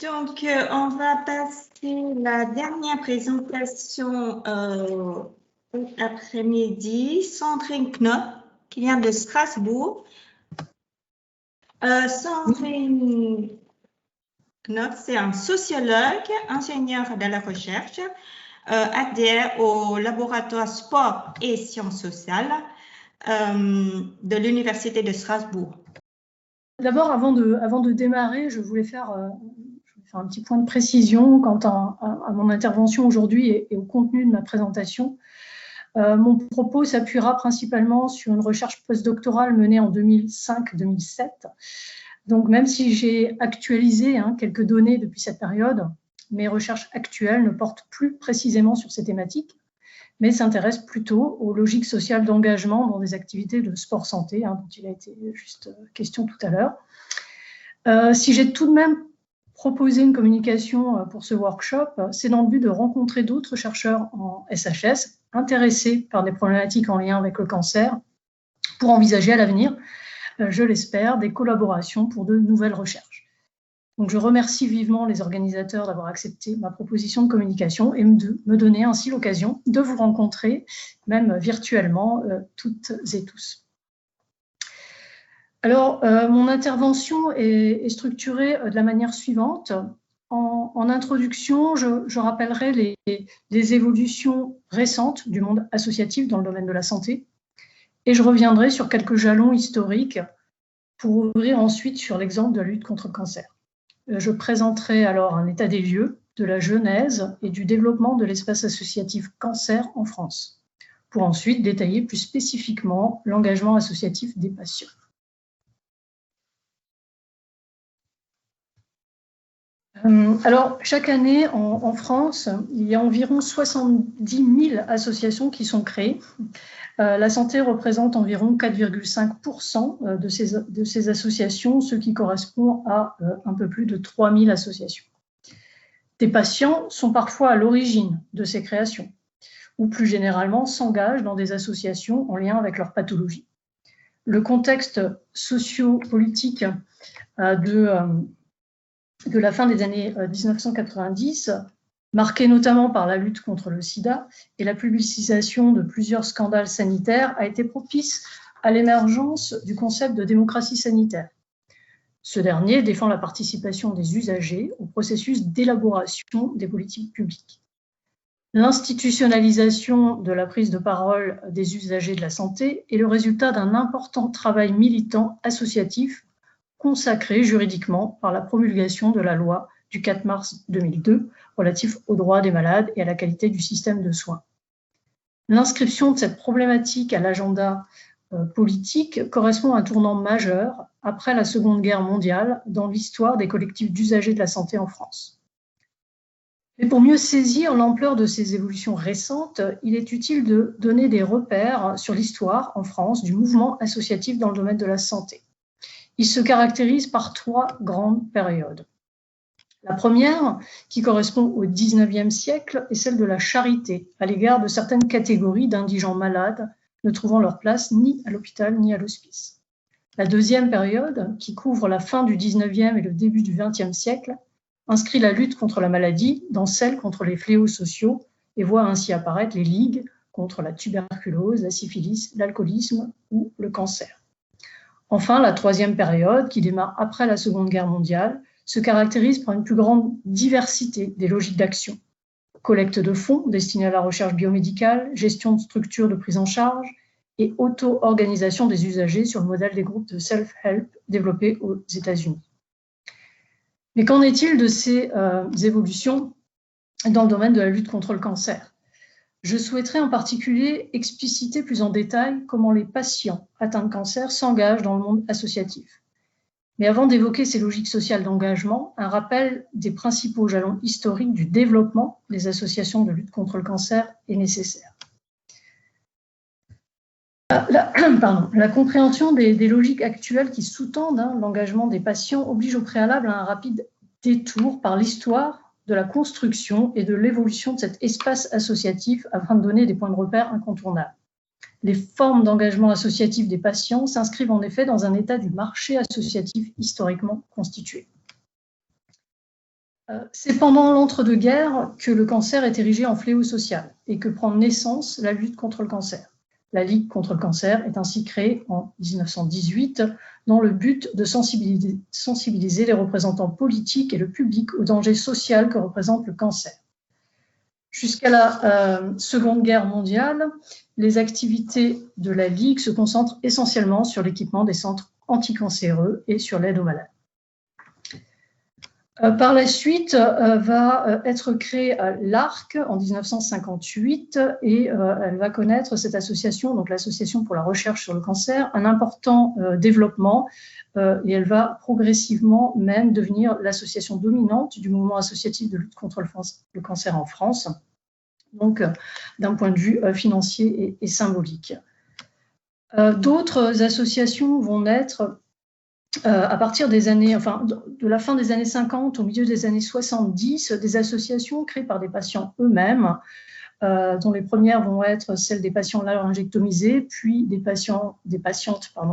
Donc, on va passer la dernière présentation après-midi. Sandrine Knopf, qui vient de Strasbourg. Sandrine Knopf, c'est un sociologue, ingénieur de la recherche, adhère au laboratoire sport et sciences sociales de l'Université de Strasbourg. D'abord, avant de démarrer, je voulais faire un petit point de précision quant à mon intervention aujourd'hui et au contenu de ma présentation. Mon propos s'appuiera principalement sur une recherche postdoctorale menée en 2005-2007. Donc, même si j'ai actualisé quelques données depuis cette période, mes recherches actuelles ne portent plus précisément sur ces thématiques, mais s'intéressent plutôt aux logiques sociales d'engagement dans des activités de sport-santé, dont il a été juste question tout à l'heure. Si j'ai tout de même proposé une communication pour ce workshop, c'est dans le but de rencontrer d'autres chercheurs en SHS intéressés par des problématiques en lien avec le cancer pour envisager à l'avenir, je l'espère, des collaborations pour de nouvelles recherches. Donc, je remercie vivement les organisateurs d'avoir accepté ma proposition de communication et de me donner ainsi l'occasion de vous rencontrer, même virtuellement, toutes et tous. Alors, mon intervention est structurée de la manière suivante. En introduction, je rappellerai les évolutions récentes du monde associatif dans le domaine de la santé et je reviendrai sur quelques jalons historiques pour ouvrir ensuite sur l'exemple de la lutte contre le cancer. Je présenterai alors un état des lieux de la genèse et du développement de l'espace associatif cancer en France, pour ensuite détailler plus spécifiquement l'engagement associatif des patients. Alors, chaque année en France, il y a environ 70 000 associations qui sont créées. La santé représente environ 4,5% de ces associations, ce qui correspond à un peu plus de 3 000 associations. Des patients sont parfois à l'origine de ces créations, ou plus généralement s'engagent dans des associations en lien avec leur pathologie. Le contexte socio-politique de la fin des années 1990, marqué notamment par la lutte contre le sida et la publicisation de plusieurs scandales sanitaires, a été propice à l'émergence du concept de démocratie sanitaire. Ce dernier défend la participation des usagers au processus d'élaboration des politiques publiques. L'institutionnalisation de la prise de parole des usagers de la santé est le résultat d'un important travail militant associatif consacré juridiquement par la promulgation de la loi du 4 mars 2002 relative aux droits des malades et à la qualité du système de soins. L'inscription de cette problématique à l'agenda politique correspond à un tournant majeur après la Seconde Guerre mondiale dans l'histoire des collectifs d'usagers de la santé en France. Mais pour mieux saisir l'ampleur de ces évolutions récentes, il est utile de donner des repères sur l'histoire en France du mouvement associatif dans le domaine de la santé. Il se caractérise par 3 grandes périodes. La première, qui correspond au XIXe siècle, est celle de la charité à l'égard de certaines catégories d'indigents malades ne trouvant leur place ni à l'hôpital ni à l'hospice. La deuxième période, qui couvre la fin du XIXe et le début du XXe siècle, inscrit la lutte contre la maladie dans celle contre les fléaux sociaux et voit ainsi apparaître les ligues contre la tuberculose, la syphilis, l'alcoolisme ou le cancer. Enfin, la troisième période, qui démarre après la Seconde Guerre mondiale, se caractérise par une plus grande diversité des logiques d'action. Collecte de fonds destinés à la recherche biomédicale, gestion de structures de prise en charge et auto-organisation des usagers sur le modèle des groupes de self-help développés aux États-Unis. Mais qu'en est-il de ces évolutions dans le domaine de la lutte contre le cancer ? Je souhaiterais en particulier expliciter plus en détail comment les patients atteints de cancer s'engagent dans le monde associatif. Mais avant d'évoquer ces logiques sociales d'engagement, un rappel des principaux jalons historiques du développement des associations de lutte contre le cancer est nécessaire. La compréhension des logiques actuelles qui sous-tendent l'engagement des patients oblige au préalable à un rapide détour par l'histoire de la construction et de l'évolution de cet espace associatif afin de donner des points de repère incontournables. Les formes d'engagement associatif des patients s'inscrivent en effet dans un état du marché associatif historiquement constitué. C'est pendant l'entre-deux-guerres que le cancer est érigé en fléau social et que prend naissance la lutte contre le cancer. La Ligue contre le cancer est ainsi créée en 1918 dans le but de sensibiliser les représentants politiques et le public au danger social que représente le cancer. Jusqu'à la Seconde Guerre mondiale, les activités de la Ligue se concentrent essentiellement sur l'équipement des centres anticancéreux et sur l'aide aux malades. Par la suite, va être créée l'ARC en 1958 et elle va connaître, cette association, donc l'Association pour la recherche sur le cancer, un important développement et elle va progressivement même devenir l'association dominante du mouvement associatif de lutte contre le cancer en France, donc d'un point de vue financier et symbolique. D'autres associations vont naître à partir des années, enfin, de la fin des années 50 au milieu des années 70, des associations créées par des patients eux-mêmes, dont les premières vont être celles des patients laryngectomisés, puis des patientes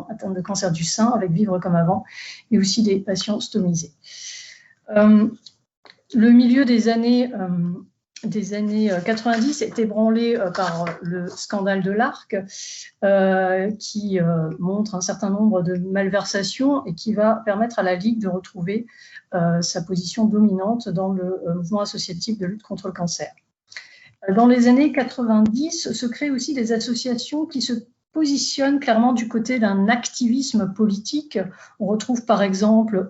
atteintes de cancer du sein avec Vivre comme avant, et aussi des patients stomisés. Le milieu des années 90 est ébranlé par le scandale de l'ARC qui montre un certain nombre de malversations et qui va permettre à la Ligue de retrouver sa position dominante dans le mouvement associatif de lutte contre le cancer. Dans les années 90 se créent aussi des associations qui se positionnent clairement du côté d'un activisme politique. On retrouve par exemple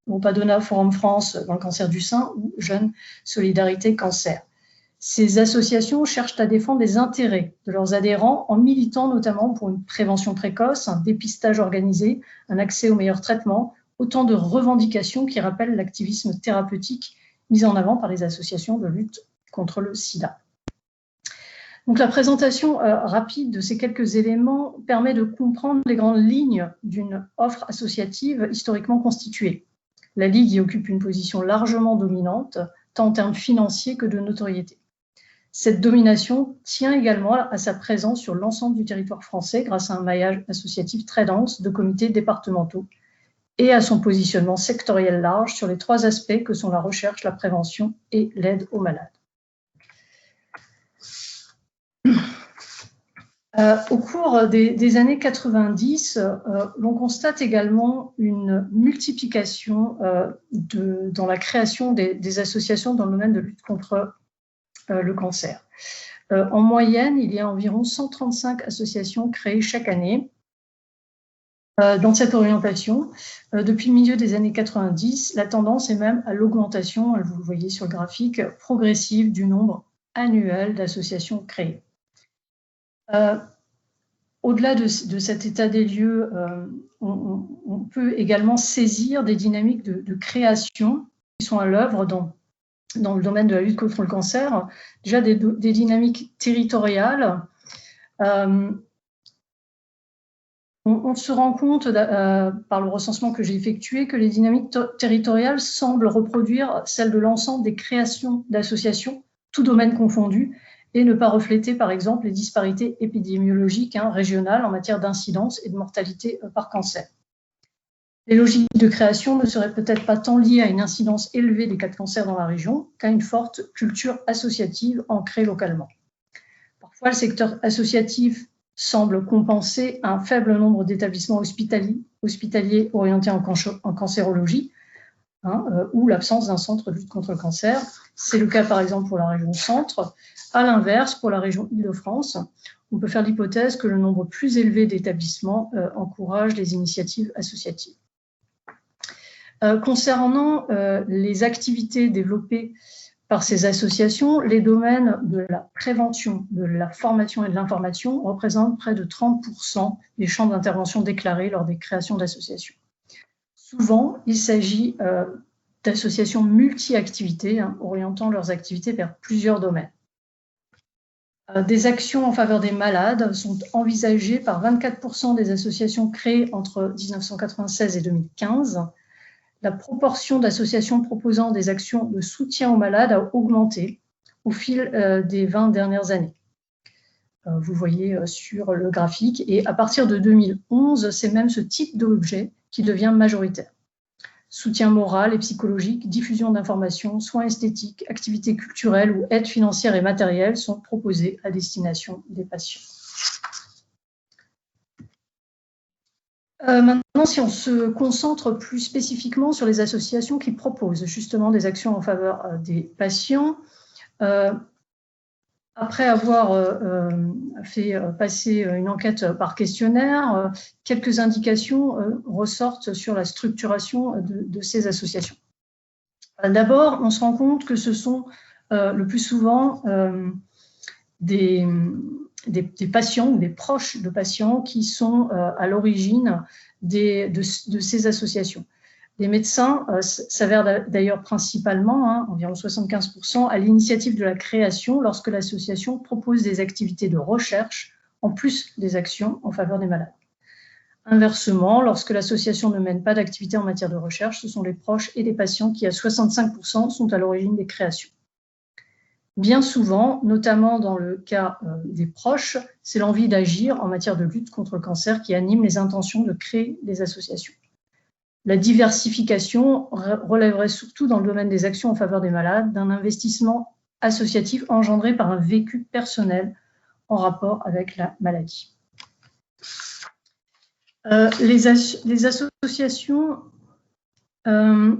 Europadonna Forum France dans le cancer du sein ou Jeunes Solidarité Cancer. Ces associations cherchent à défendre les intérêts de leurs adhérents en militant notamment pour une prévention précoce, un dépistage organisé, un accès aux meilleurs traitements, autant de revendications qui rappellent l'activisme thérapeutique mis en avant par les associations de lutte contre le sida. Donc la présentation rapide de ces quelques éléments permet de comprendre les grandes lignes d'une offre associative historiquement constituée. La Ligue y occupe une position largement dominante, tant en termes financiers que de notoriété. Cette domination tient également à sa présence sur l'ensemble du territoire français grâce à un maillage associatif très dense de comités départementaux et à son positionnement sectoriel large sur les trois aspects que sont la recherche, la prévention et l'aide aux malades. Au cours des années 90, l'on constate également une multiplication dans la création des associations dans le domaine de lutte contre le cancer. En moyenne, il y a environ 135 associations créées chaque année dans cette orientation. Depuis le milieu des années 90, la tendance est même à l'augmentation, vous le voyez sur le graphique, progressive du nombre annuel d'associations créées. Au-delà de cet état des lieux, on peut également saisir des dynamiques de création qui sont à l'œuvre dans le domaine de la lutte contre le cancer, déjà des dynamiques territoriales. On se rend compte, par le recensement que j'ai effectué, que les dynamiques territoriales semblent reproduire celles de l'ensemble des créations d'associations, tous domaines confondus, et ne pas refléter, par exemple, les disparités épidémiologiques régionales en matière d'incidence et de mortalité par cancer. Les logiques de création ne seraient peut-être pas tant liées à une incidence élevée des cas de cancer dans la région qu'à une forte culture associative ancrée localement. Parfois, le secteur associatif semble compenser un faible nombre d'établissements hospitaliers orientés en cancérologie, ou l'absence d'un centre de lutte contre le cancer. C'est le cas, par exemple, pour la région Centre. À l'inverse, pour la région Île-de-France, on peut faire l'hypothèse que le nombre plus élevé d'établissements encourage les initiatives associatives. Concernant les activités développées par ces associations, les domaines de la prévention, de la formation et de l'information représentent près de 30% des champs d'intervention déclarés lors des créations d'associations. Souvent, il s'agit d'associations multi-activités, orientant leurs activités vers plusieurs domaines. Des actions en faveur des malades sont envisagées par 24% des associations créées entre 1996 et 2015. La proportion d'associations proposant des actions de soutien aux malades a augmenté au fil des 20 dernières années. Vous voyez sur le graphique. Et à partir de 2011, c'est même ce type d'objet qui devient majoritaire. soutien moral et psychologique, diffusion d'informations, soins esthétiques, activités culturelles ou aides financières et matérielles sont proposées à destination des patients. Maintenant, si on se concentre plus spécifiquement sur les associations qui proposent justement des actions en faveur des patients, après avoir fait passer une enquête par questionnaire, quelques indications ressortent sur la structuration de ces associations. D'abord, on se rend compte que ce sont le plus souvent des patients ou des proches de patients qui sont à l'origine de ces associations. Les médecins s'avèrent d'ailleurs principalement, environ 75%, à l'initiative de la création lorsque l'association propose des activités de recherche en plus des actions en faveur des malades. Inversement, lorsque l'association ne mène pas d'activité en matière de recherche, ce sont les proches et les patients qui, à 65%, sont à l'origine des créations. Bien souvent, notamment dans le cas des proches, c'est l'envie d'agir en matière de lutte contre le cancer qui anime les intentions de créer des associations. La diversification relèverait surtout dans le domaine des actions en faveur des malades d'un investissement associatif engendré par un vécu personnel en rapport avec la maladie. Les associations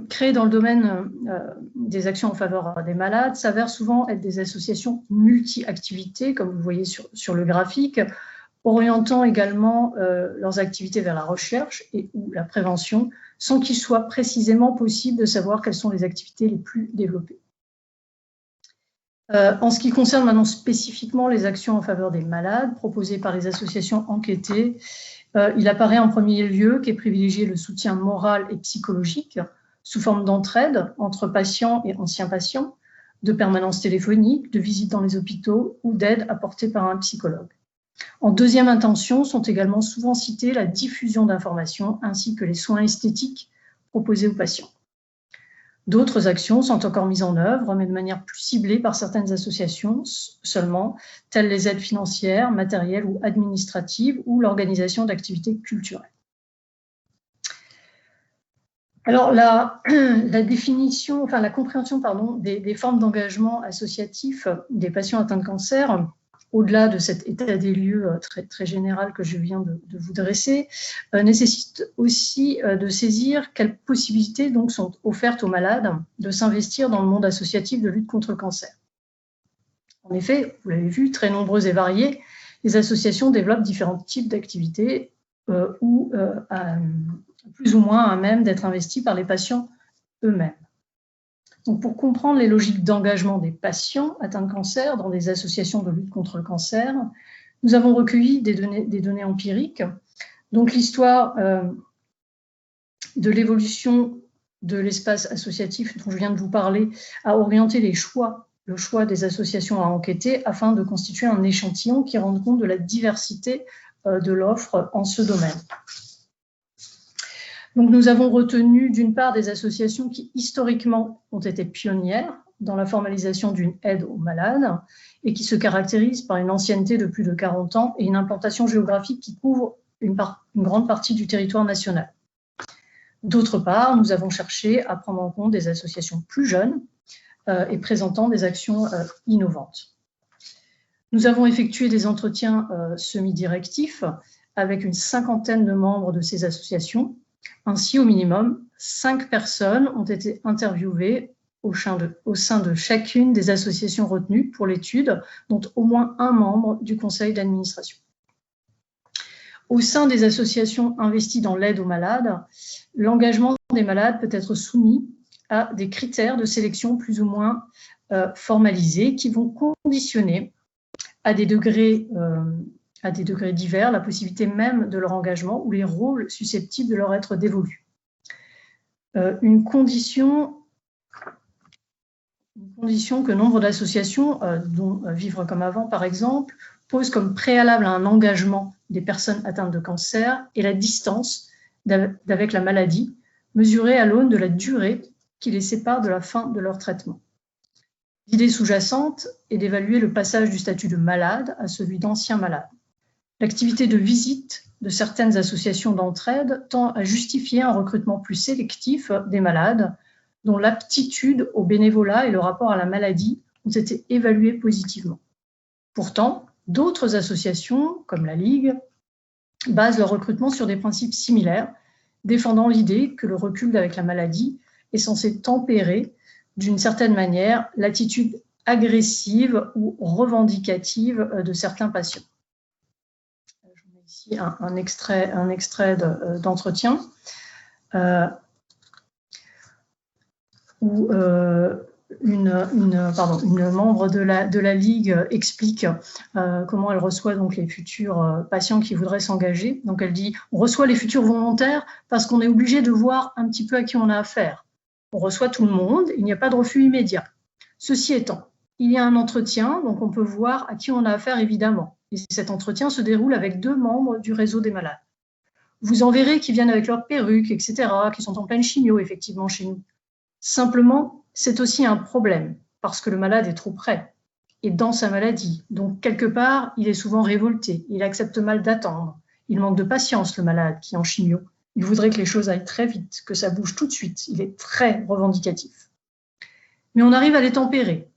créées dans le domaine des actions en faveur des malades s'avèrent souvent être des associations multi-activités, comme vous voyez sur le graphique, orientant également leurs activités vers la recherche et ou la prévention, sans qu'il soit précisément possible de savoir quelles sont les activités les plus développées. En ce qui concerne maintenant spécifiquement les actions en faveur des malades proposées par les associations enquêtées, il apparaît en premier lieu qu'est privilégié le soutien moral et psychologique sous forme d'entraide entre patients et anciens patients, de permanence téléphonique, de visites dans les hôpitaux ou d'aide apportée par un psychologue. En deuxième intention sont également souvent citées la diffusion d'informations ainsi que les soins esthétiques proposés aux patients. D'autres actions sont encore mises en œuvre, mais de manière plus ciblée par certaines associations seulement, telles les aides financières, matérielles ou administratives ou l'organisation d'activités culturelles. Alors, la compréhension des formes d'engagement associatif des patients atteints de cancer, au-delà de cet état des lieux très, très général que je viens de vous dresser, nécessite aussi de saisir quelles possibilités donc sont offertes aux malades de s'investir dans le monde associatif de lutte contre le cancer. En effet, vous l'avez vu, très nombreuses et variées, les associations développent différents types d'activités plus ou moins à même d'être investies par les patients eux-mêmes. Donc, pour comprendre les logiques d'engagement des patients atteints de cancer dans des associations de lutte contre le cancer, nous avons recueilli des données empiriques. Donc, l'histoire de l'évolution de l'espace associatif dont je viens de vous parler a orienté le choix des associations à enquêter afin de constituer un échantillon qui rende compte de la diversité de l'offre en ce domaine. Donc, nous avons retenu d'une part des associations qui historiquement ont été pionnières dans la formalisation d'une aide aux malades et qui se caractérisent par une ancienneté de plus de 40 ans et une implantation géographique qui couvre une grande partie du territoire national. D'autre part, nous avons cherché à prendre en compte des associations plus jeunes et présentant des actions innovantes. Nous avons effectué des entretiens semi-directifs avec une 50aine de membres de ces associations. Ainsi, au minimum, 5 personnes ont été interviewées au sein de chacune des associations retenues pour l'étude, dont au moins un membre du conseil d'administration. Au sein des associations investies dans l'aide aux malades, l'engagement des malades peut être soumis à des critères de sélection plus ou moins formalisés qui vont conditionner à des degrés divers la possibilité même de leur engagement ou les rôles susceptibles de leur être dévolus. Une condition que nombre d'associations, dont Vivre comme avant par exemple, pose comme préalable à un engagement des personnes atteintes de cancer et la distance avec la maladie, mesurée à l'aune de la durée qui les sépare de la fin de leur traitement. L'idée sous-jacente est d'évaluer le passage du statut de malade à celui d'ancien malade. L'activité de visite de certaines associations d'entraide tend à justifier un recrutement plus sélectif des malades dont l'aptitude au bénévolat et le rapport à la maladie ont été évalués positivement. Pourtant, d'autres associations, comme la Ligue, basent leur recrutement sur des principes similaires, défendant l'idée que le recul avec la maladie est censé tempérer, d'une certaine manière, l'attitude agressive ou revendicative de certains patients. Je vous mets ici un extrait d'entretien où une membre de la Ligue explique comment elle reçoit donc les futurs patients qui voudraient s'engager. Donc elle dit « On reçoit les futurs volontaires parce qu'on est obligé de voir un petit peu à qui on a affaire. On reçoit tout le monde, il n'y a pas de refus immédiat. Ceci étant, il y a un entretien, donc on peut voir à qui on a affaire évidemment. Et cet entretien se déroule avec 2 membres du réseau des malades. Vous en verrez qui viennent avec leurs perruques, etc., qui sont en pleine chimio effectivement chez nous. Simplement, c'est aussi un problème, parce que le malade est trop près, et dans sa maladie. Donc, quelque part, il est souvent révolté, il accepte mal d'attendre. Il manque de patience, le malade, qui est en chimio. Il voudrait que les choses aillent très vite, que ça bouge tout de suite. Il est très revendicatif. Mais on arrive à les tempérer.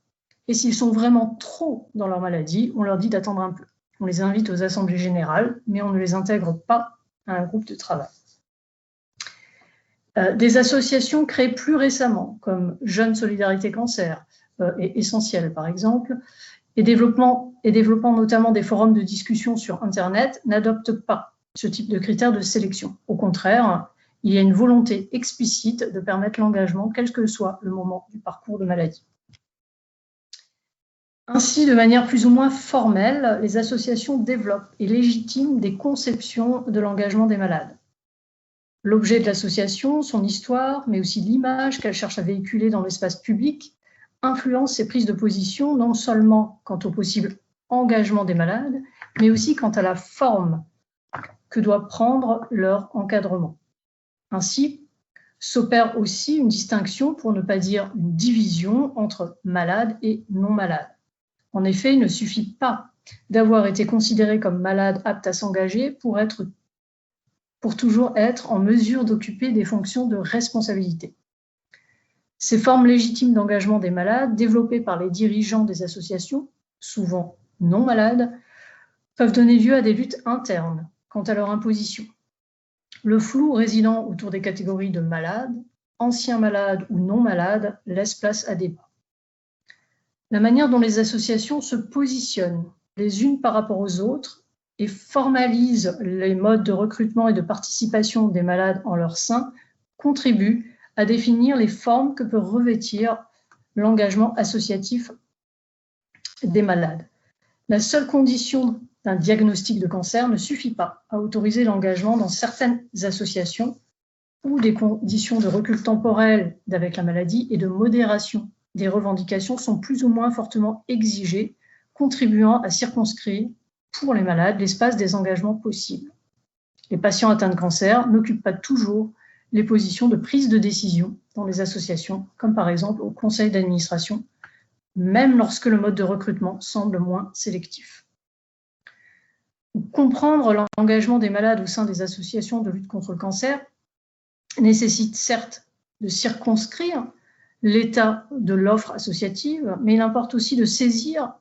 Et s'ils sont vraiment trop dans leur maladie, on leur dit d'attendre un peu. On les invite aux assemblées générales, mais on ne les intègre pas à un groupe de travail. Des associations créées plus récemment, comme Jeunes Solidarité Cancer et Essentiel par exemple, et développant notamment des forums de discussion sur Internet, n'adoptent pas ce type de critères de sélection. Au contraire, il y a une volonté explicite de permettre l'engagement, quel que soit le moment du parcours de maladie. Ainsi, de manière plus ou moins formelle, les associations développent et légitiment des conceptions de l'engagement des malades. L'objet de l'association, son histoire, mais aussi l'image qu'elle cherche à véhiculer dans l'espace public, influence ses prises de position non seulement quant au possible engagement des malades, mais aussi quant à la forme que doit prendre leur encadrement. Ainsi, s'opère aussi une distinction, pour ne pas dire une division, entre malade et non malade. En effet, il ne suffit pas d'avoir été considéré comme malade apte à s'engager pour toujours être en mesure d'occuper des fonctions de responsabilité. Ces formes légitimes d'engagement des malades, développées par les dirigeants des associations, souvent non malades, peuvent donner lieu à des luttes internes quant à leur imposition. Le flou résidant autour des catégories de malades, anciens malades ou non malades, laisse place à débat. La manière dont les associations se positionnent les unes par rapport aux autres et formalisent les modes de recrutement et de participation des malades en leur sein contribue à définir les formes que peut revêtir l'engagement associatif des malades. La seule condition d'un diagnostic de cancer ne suffit pas à autoriser l'engagement dans certaines associations où des conditions de recul temporel avec la maladie et de modération des revendications sont plus ou moins fortement exigées, contribuant à circonscrire pour les malades l'espace des engagements possibles. Les patients atteints de cancer n'occupent pas toujours les positions de prise de décision dans les associations, comme par exemple au conseil d'administration, même lorsque le mode de recrutement semble moins sélectif. Comprendre l'engagement des malades au sein des associations de lutte contre le cancer nécessite certes de circonscrire l'état de l'offre associative, mais il importe aussi de saisir,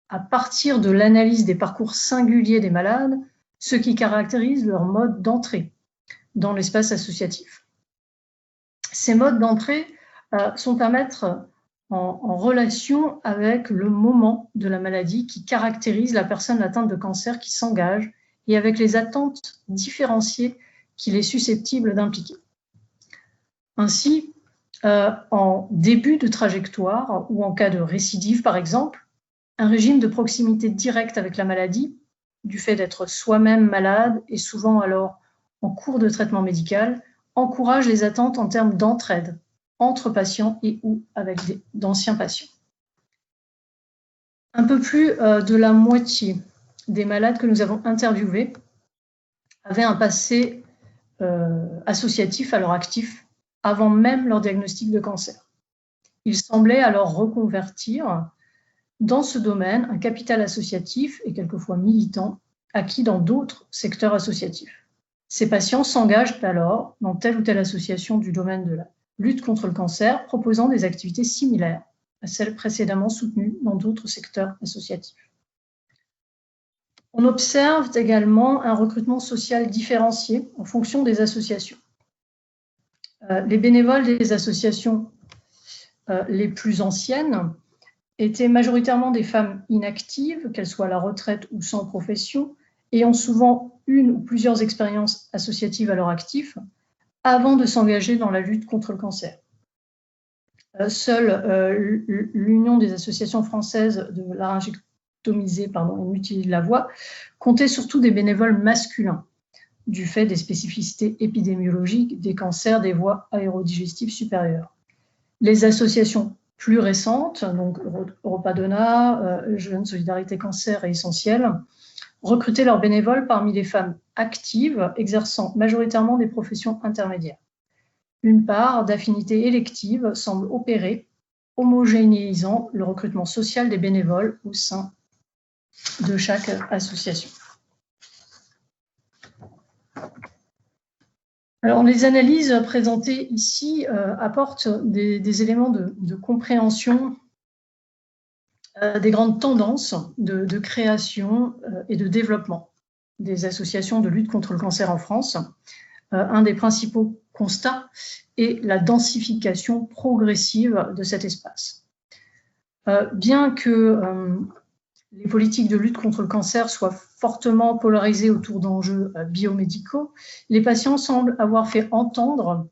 à partir de l'analyse des parcours singuliers des malades, ce qui caractérise leur mode d'entrée dans l'espace associatif. Ces modes d'entrée sont à mettre en relation avec le moment de la maladie qui caractérise la personne atteinte de cancer qui s'engage et avec les attentes différenciées qu'il est susceptible d'impliquer. Ainsi, en début de trajectoire ou en cas de récidive, par exemple, un régime de proximité directe avec la maladie, du fait d'être soi-même malade et souvent alors en cours de traitement médical, encourage les attentes en termes d'entraide entre patients et ou avec d'anciens patients. Un peu plus de la moitié des malades que nous avons interviewés avaient un passé associatif à leur actif avant même leur diagnostic de cancer. Ils semblaient alors reconvertir dans ce domaine un capital associatif et quelquefois militant acquis dans d'autres secteurs associatifs. Ces patients s'engagent alors dans telle ou telle association du domaine de la lutte contre le cancer, proposant des activités similaires à celles précédemment soutenues dans d'autres secteurs associatifs. On observe également un recrutement social différencié en fonction des associations. Les bénévoles des associations les plus anciennes étaient majoritairement des femmes inactives, qu'elles soient à la retraite ou sans profession, ayant souvent une ou plusieurs expériences associatives à leur actif, avant de s'engager dans la lutte contre le cancer. Seule l'Union des associations françaises de laryngectomisés et mutilés de la voix comptait surtout des bénévoles masculins, du fait des spécificités épidémiologiques des cancers des voies aérodigestives supérieures. Les associations plus récentes, donc Europadona, Jeunes Solidarité Cancer et Essentiel, recrutaient leurs bénévoles parmi les femmes actives exerçant majoritairement des professions intermédiaires. Une part d'affinité élective semble opérer, homogénéisant le recrutement social des bénévoles au sein de chaque association. Alors, les analyses présentées ici apportent des éléments de compréhension des grandes tendances de création et de développement des associations de lutte contre le cancer en France. Un des principaux constats est la densification progressive de cet espace. Bien que les politiques de lutte contre le cancer soient fortement polarisées autour d'enjeux biomédicaux, les patients semblent avoir fait entendre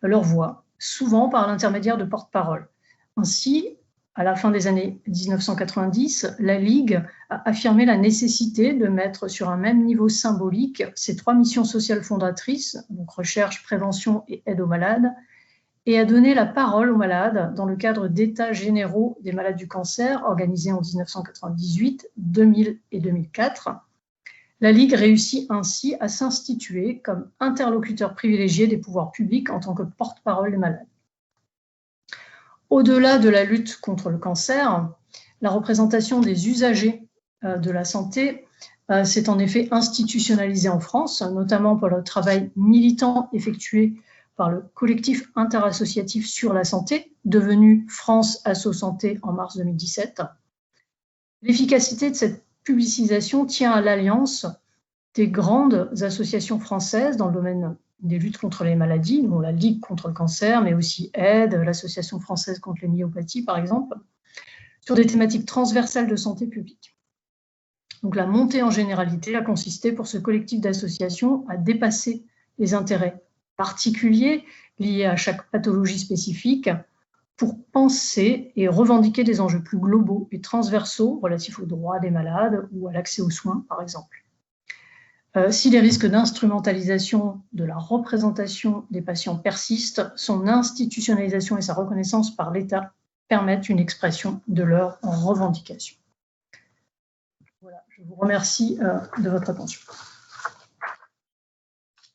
leur voix, souvent par l'intermédiaire de porte-parole. Ainsi, à la fin des années 1990, la Ligue a affirmé la nécessité de mettre sur un même niveau symbolique ces 3 missions sociales fondatrices, donc recherche, prévention et aide aux malades, et a donné la parole aux malades dans le cadre d'états généraux des malades du cancer organisés en 1998, 2000 et 2004. La Ligue réussit ainsi à s'instituer comme interlocuteur privilégié des pouvoirs publics en tant que porte-parole des malades. Au-delà de la lutte contre le cancer, la représentation des usagers de la santé s'est en effet institutionnalisée en France, notamment par le travail militant effectué par le collectif interassociatif sur la santé, devenu France Asso Santé en mars 2017. L'efficacité de cette publicisation tient à l'alliance des grandes associations françaises dans le domaine des luttes contre les maladies, dont la Ligue contre le cancer, mais aussi AIDE, l'Association française contre les myopathies, par exemple, sur des thématiques transversales de santé publique. Donc la montée en généralité a consisté pour ce collectif d'associations à dépasser les intérêts particuliers liés à chaque pathologie spécifique pour penser et revendiquer des enjeux plus globaux et transversaux relatifs aux droits des malades ou à l'accès aux soins, par exemple. Si les risques d'instrumentalisation de la représentation des patients persistent, son institutionnalisation et sa reconnaissance par l'État permettent une expression de leurs revendications. Voilà, je vous remercie de votre attention.